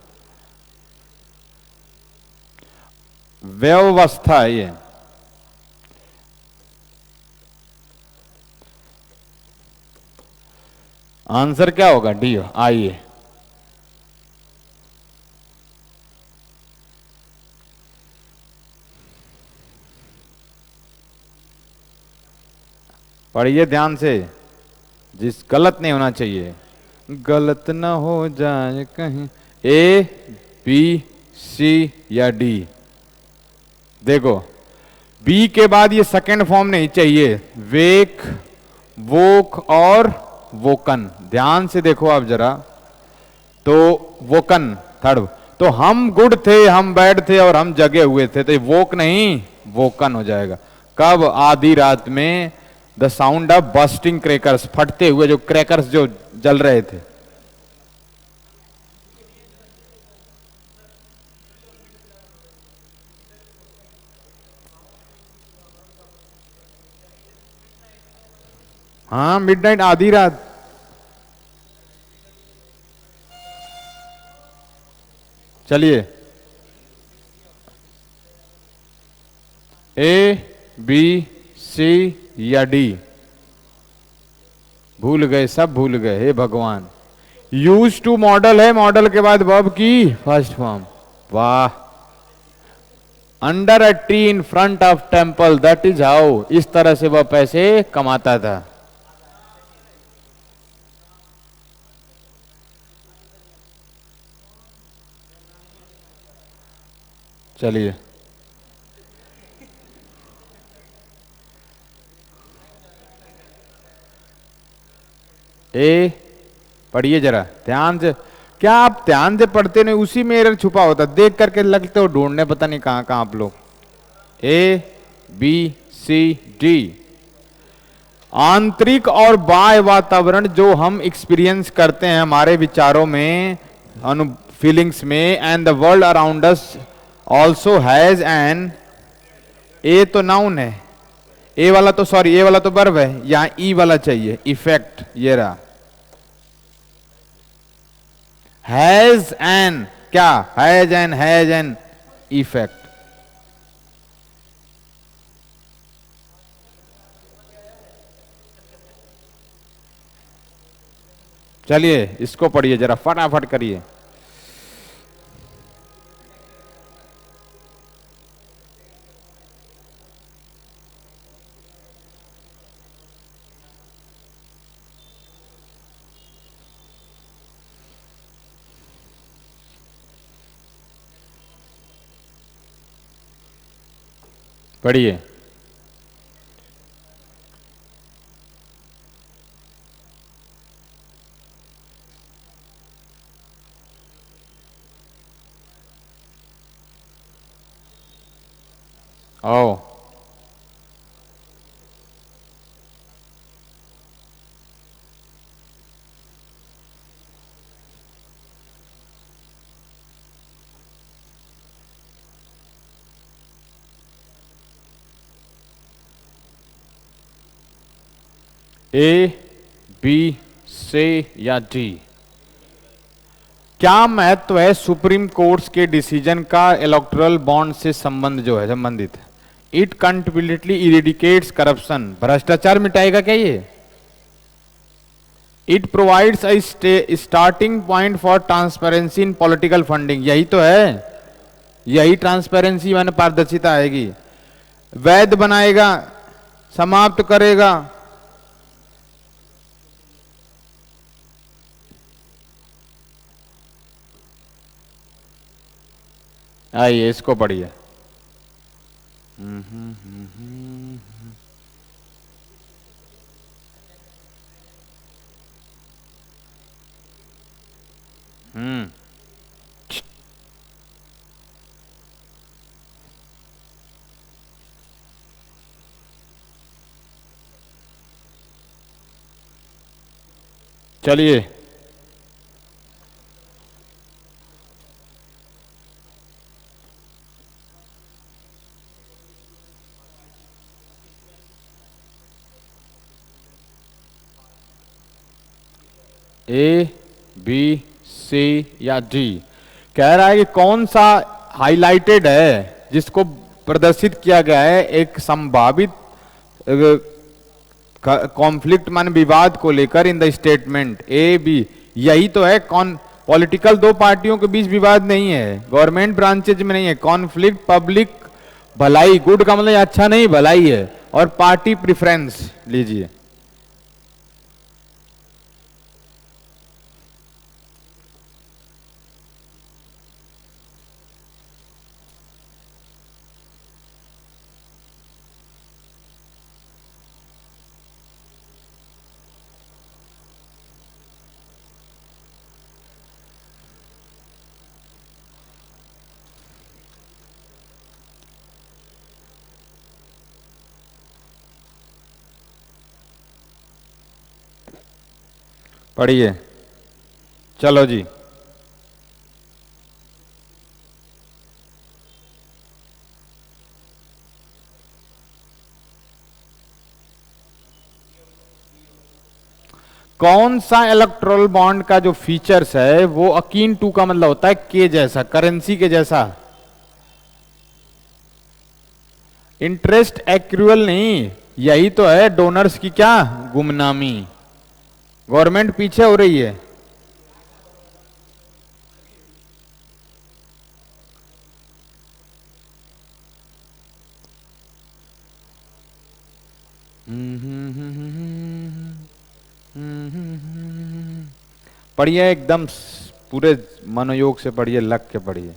व्यवस्था है ये। आंसर क्या होगा? डी। आइए, पढ़िए ध्यान से, जिस गलत नहीं होना चाहिए, गलत ना हो जाए कहीं। ए, बी, सी या डी? देखो, बी के बाद ये सेकंड फॉर्म नहीं चाहिए, वेक, वोक और वोकन। ध्यान से देखो आप जरा, तो वोकन थर्ड। तो हम गुड थे, हम बैड थे और हम जगे हुए थे, तो ये वोक नहीं वोकन हो जाएगा। कब? आधी रात में। The sound of busting crackers, फटते हुए जो क्रैकर्स जो जल रहे थे। हाँ, मिडनाइट, आधी रात। चलिए, ए, बी, सी या डी? भूल गए, सब भूल गए, हे भगवान। यूज टू मॉडल है, मॉडल के बाद वर्ब की फर्स्ट फॉर्म। वाह। Under a tree in front of temple, that is how. इस तरह से वह पैसे कमाता था। चलिए, ए, पढ़िए जरा ध्यान से। क्या आप ध्यान से पढ़ते नहीं? उसी में एरर छुपा होता, देख करके लगते हो ढूंढने, पता नहीं कहां कहां आप लोग। ए, बी, सी, डी। आंतरिक और बाह्य वातावरण जो हम एक्सपीरियंस करते हैं हमारे विचारों में, अनु फीलिंग्स में, and the world around us also has an. A तो नाउन है, ए वाला तो सॉरी, ए वाला तो वर्ब है, यहां ई वाला चाहिए, इफेक्ट। ये रहा, हैज एन। क्या? Has an effect. चलिए, इसको पढ़िए जरा, फटाफट करिए। पढ़िए। ओ, ए, बी, सी या डी? क्या महत्व है सुप्रीम कोर्ट के डिसीजन का इलेक्टोरल बॉन्ड से संबंध जो है संबंधित? इट कंप्लीटली इरेडिकेट्स करप्शन, भ्रष्टाचार मिटाएगा क्या ये? It provides a starting point for transparency in political funding, यही तो है, यही ट्रांसपेरेंसी माने पारदर्शिता आएगी। वैध बनाएगा, समाप्त करेगा। आइए, इसको पढ़िए। हम्म। चलिए, ए, बी, सी या डी? कह रहा है कि कौन सा हाईलाइटेड है जिसको प्रदर्शित किया गया है एक संभावित कॉन्फ्लिक्ट मान विवाद को लेकर in the statement A B. यही तो है कौन पॉलिटिकल, दो पार्टियों के बीच विवाद नहीं है, गवर्नमेंट ब्रांचेज में नहीं है। कॉन्फ्लिक्ट पब्लिक भलाई, गुड का मतलब अच्छा नहीं भलाई है, और पार्टी प्रेफरेंस लीजिए। पढ़िए, चलो जी। कौन सा इलेक्ट्रोल बॉन्ड का जो फीचर्स है वो अकीन टू का मतलब होता है के जैसा, करेंसी के जैसा। इंटरेस्ट एक्रूअल नहीं, यही तो है डोनर्स की क्या गुमनामी। गवर्नमेंट पीछे हो रही है। पढ़िए एकदम पूरे मनोयोग से पढ़िए, लग के पढ़िए।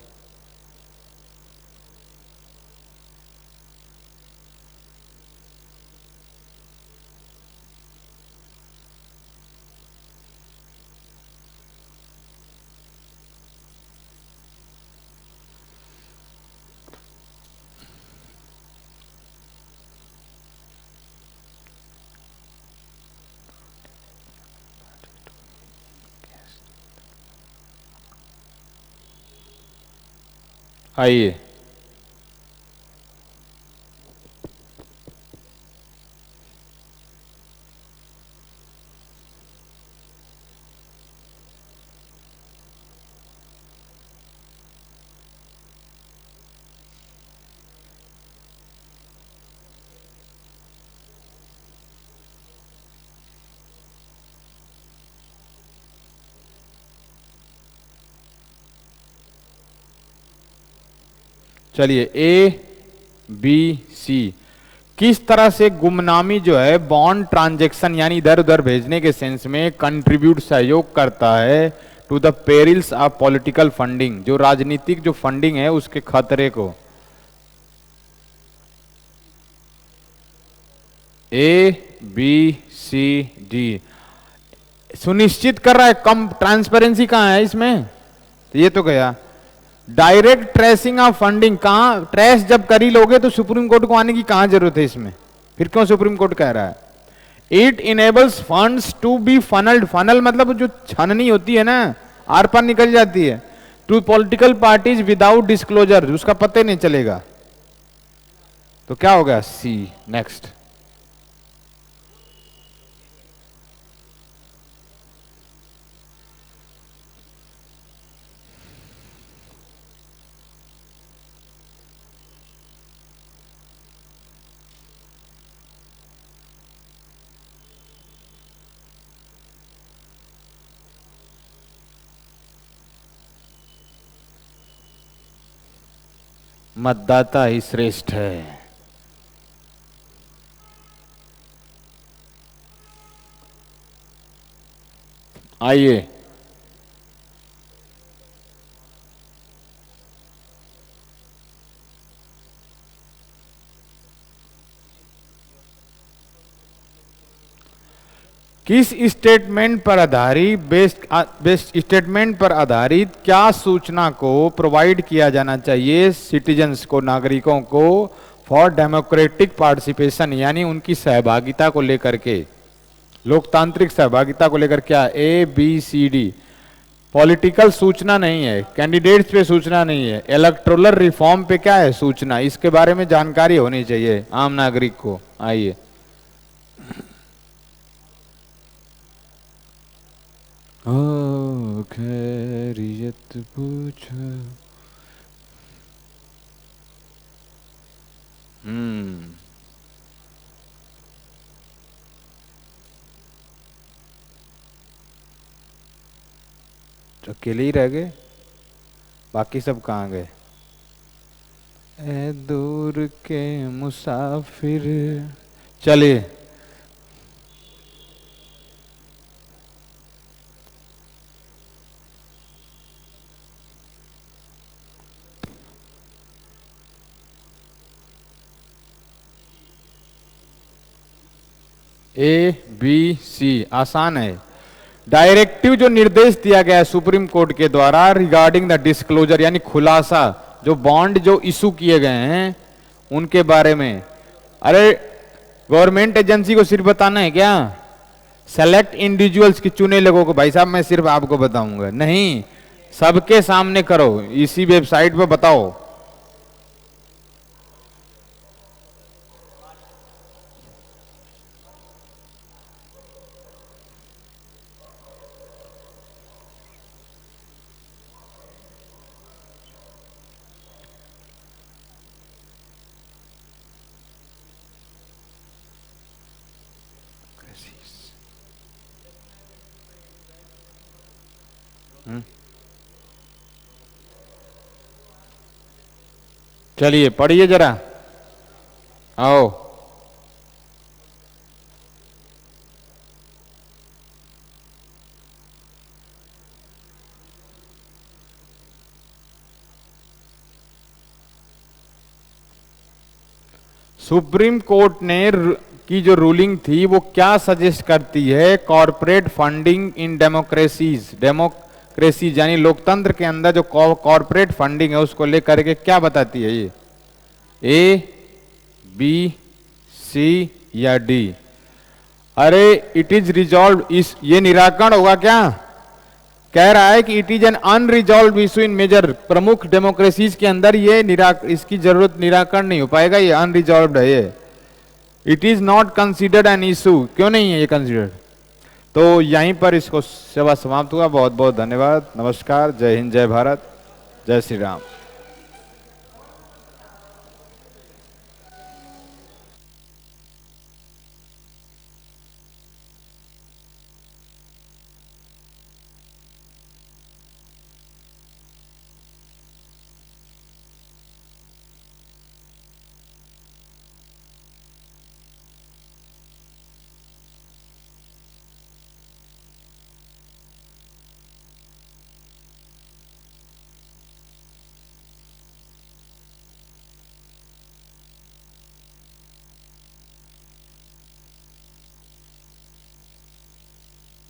आइए, चलिए ए बी सी। किस तरह से गुमनामी जो है बॉन्ड ट्रांजैक्शन यानी इधर उधर भेजने के सेंस में कंट्रीब्यूट, सहयोग करता है to the perils of political funding, जो राजनीतिक जो फंडिंग है उसके खतरे को। ए बी सी डी सुनिश्चित कर रहा है। कम ट्रांसपेरेंसी कहां है इसमें? तो ये तो गया डायरेक्ट ट्रेसिंग ऑफ फंडिंग। कहां ट्रेस जब कर ही लोगे तो सुप्रीम कोर्ट को आने की कहां जरूरत है इसमें? फिर क्यों सुप्रीम कोर्ट कह रहा है? It enables funds to be funnelled. Funnel मतलब जो छननी होती है ना, आर पार निकल जाती है, to political parties without disclosure, उसका पता ही नहीं चलेगा। तो क्या होगा? सी। नेक्स्ट। मतदाता ही श्रेष्ठ है। आइए, किस स्टेटमेंट पर आधारित बेस्ट स्टेटमेंट पर आधारित क्या सूचना को प्रोवाइड किया जाना चाहिए सिटीजन्स को, नागरिकों को, फॉर डेमोक्रेटिक पार्टिसिपेशन यानी उनकी सहभागिता को लेकर के, लोकतांत्रिक सहभागिता को लेकर? क्या A B C D? Political सूचना नहीं है, कैंडिडेट्स पे सूचना नहीं है, इलेक्टोरल रिफॉर्म पे क्या है सूचना, इसके बारे में जानकारी होनी चाहिए आम नागरिक को। आइए, खैरियत पूछो। तो अकेले ही रह गए, बाकी सब कहाँ गए? ए दूर के मुसाफिर। चलिए, ए बी सी आसान है। डायरेक्टिव जो निर्देश दिया गया है सुप्रीम कोर्ट के द्वारा रिगार्डिंग द डिस्क्लोजर, यानी खुलासा, जो बॉन्ड जो इशू किए गए हैं उनके बारे में। अरे गवर्नमेंट एजेंसी को सिर्फ बताना है क्या? सेलेक्ट इंडिविजुअल्स की, चुने लोगों को, भाई साहब मैं सिर्फ आपको बताऊंगा नहीं, सबके सामने करो, इसी वेबसाइट पे बताओ। चलिए पढ़िए जरा, आओ। सुप्रीम कोर्ट ने की जो रूलिंग थी वो क्या सजेस्ट करती है? कॉरपोरेट फंडिंग इन डेमोक्रेसीज यानी लोकतंत्र के अंदर जो कॉरपोरेट फंडिंग है उसको लेकर के क्या बताती है ये? ए, बी, सी या डी? अरे इट इज रिजॉल्व, इस ये निराकरण होगा क्या? कह रहा है कि it is an unresolved issue in major, प्रमुख डेमोक्रेसीज के अंदर ये इसकी जरूरत निराकरण नहीं हो पाएगा, ये अनरिजॉल्व है ये। It is not considered an issue, क्यों नहीं है ये कंसिडर्ड? तो यहीं पर इसको सेवा समाप्त हुआ। बहुत बहुत धन्यवाद, नमस्कार, जय हिंद, जय भारत, जय श्री राम।